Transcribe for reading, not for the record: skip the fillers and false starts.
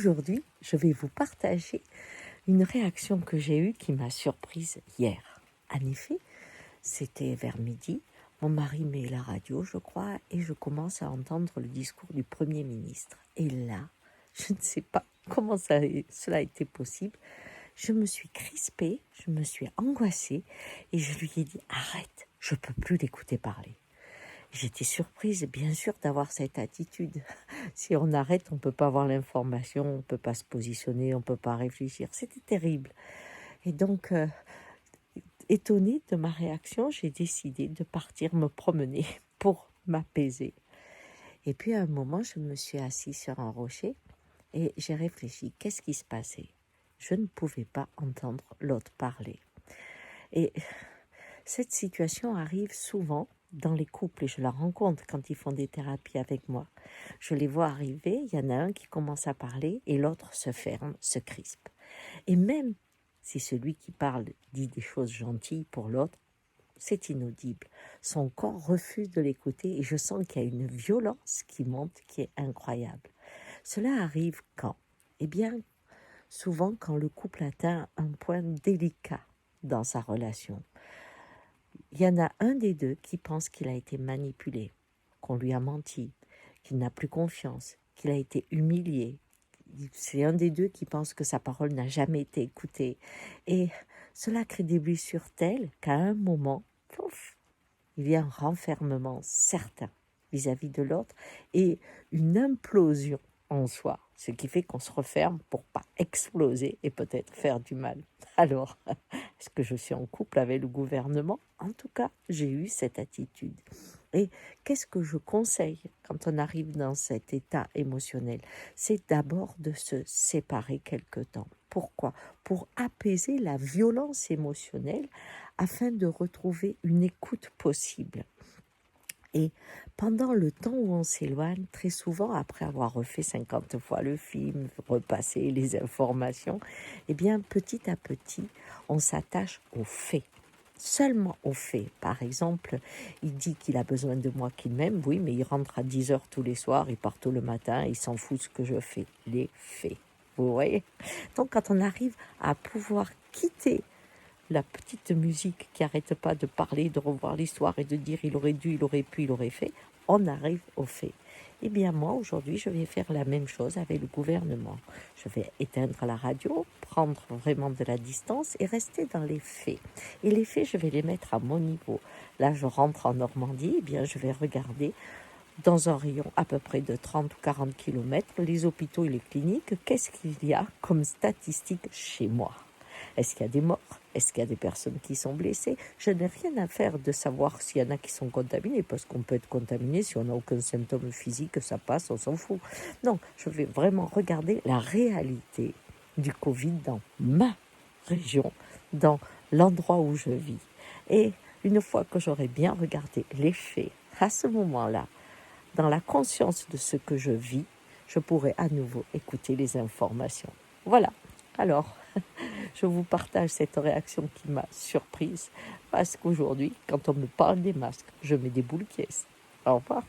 Aujourd'hui, je vais vous partager une réaction que j'ai eue qui m'a surprise hier. En effet, c'était vers midi, mon mari met la radio, je crois, et je commence à entendre le discours du Premier ministre. Et là, je ne sais pas comment cela a été possible. Je me suis crispée, je me suis angoissée et je lui ai dit « Arrête, je ne peux plus l'écouter parler ». J'étais surprise, bien sûr, d'avoir cette attitude. Si on arrête, on ne peut pas avoir l'information, on ne peut pas se positionner, on ne peut pas réfléchir. C'était terrible. Et donc, étonnée de ma réaction, j'ai décidé de partir me promener pour m'apaiser. Et puis, à un moment, je me suis assise sur un rocher et j'ai réfléchi. Qu'est-ce qui se passait? Je ne pouvais pas entendre l'autre parler. Et cette situation arrive souvent dans les couples et je la rencontre quand ils font des thérapies avec moi. Je les vois arriver, il y en a un qui commence à parler et l'autre se ferme, se crispe. Et même si celui qui parle dit des choses gentilles pour l'autre, c'est inaudible. Son corps refuse de l'écouter et je sens qu'il y a une violence qui monte qui est incroyable. Cela arrive quand? Eh bien, souvent quand le couple atteint un point délicat dans sa relation. Il y en a un des deux qui pense qu'il a été manipulé, qu'on lui a menti, qu'il n'a plus confiance, qu'il a été humilié. C'est un des deux qui pense que sa parole n'a jamais été écoutée. Et cela crée des blessures telles qu'à un moment, pouf, il y a un renfermement certain vis-à-vis de l'autre et une implosion en soi, ce qui fait qu'on se referme pour pas exploser et peut-être faire du mal. Alors, est-ce que je suis en couple avec le gouvernement? En tout cas, j'ai eu cette attitude. Et qu'est-ce que je conseille quand on arrive dans cet état émotionnel? C'est d'abord de se séparer quelque temps. Pourquoi? Pour apaiser la violence émotionnelle afin de retrouver une écoute possible. Et pendant le temps où on s'éloigne, très souvent, après avoir refait 50 fois le film, repassé les informations, eh bien, petit à petit, on s'attache aux faits. Seulement aux faits. Par exemple, il dit qu'il a besoin de moi, qu'il m'aime, oui, mais il rentre à 10 heures tous les soirs, il part tôt le matin, il s'en fout de ce que je fais. Les faits. Vous voyez? Donc, quand on arrive à pouvoir quitter la petite musique qui n'arrête pas de parler, de revoir l'histoire et de dire il aurait dû, il aurait pu, il aurait fait, on arrive au fait. Eh bien moi, aujourd'hui, je vais faire la même chose avec le gouvernement. Je vais éteindre la radio, prendre vraiment de la distance et rester dans les faits. Et les faits, je vais les mettre à mon niveau. Là, je rentre en Normandie, eh bien je vais regarder dans un rayon à peu près de 30 ou 40 kilomètres, les hôpitaux et les cliniques, qu'est-ce qu'il y a comme statistique chez moi? Est-ce qu'il y a des morts? Est-ce qu'il y a des personnes qui sont blessées? Je n'ai rien à faire de savoir s'il y en a qui sont contaminés, parce qu'on peut être contaminé si on n'a aucun symptôme physique, ça passe, on s'en fout. Non, je vais vraiment regarder la réalité du Covid dans ma région, dans l'endroit où je vis. Et une fois que j'aurai bien regardé les faits, à ce moment-là, dans la conscience de ce que je vis, je pourrai à nouveau écouter les informations. Voilà. Alors, je vous partage cette réaction qui m'a surprise parce qu'aujourd'hui, quand on me parle des masques, je mets des boules qui est. Au revoir.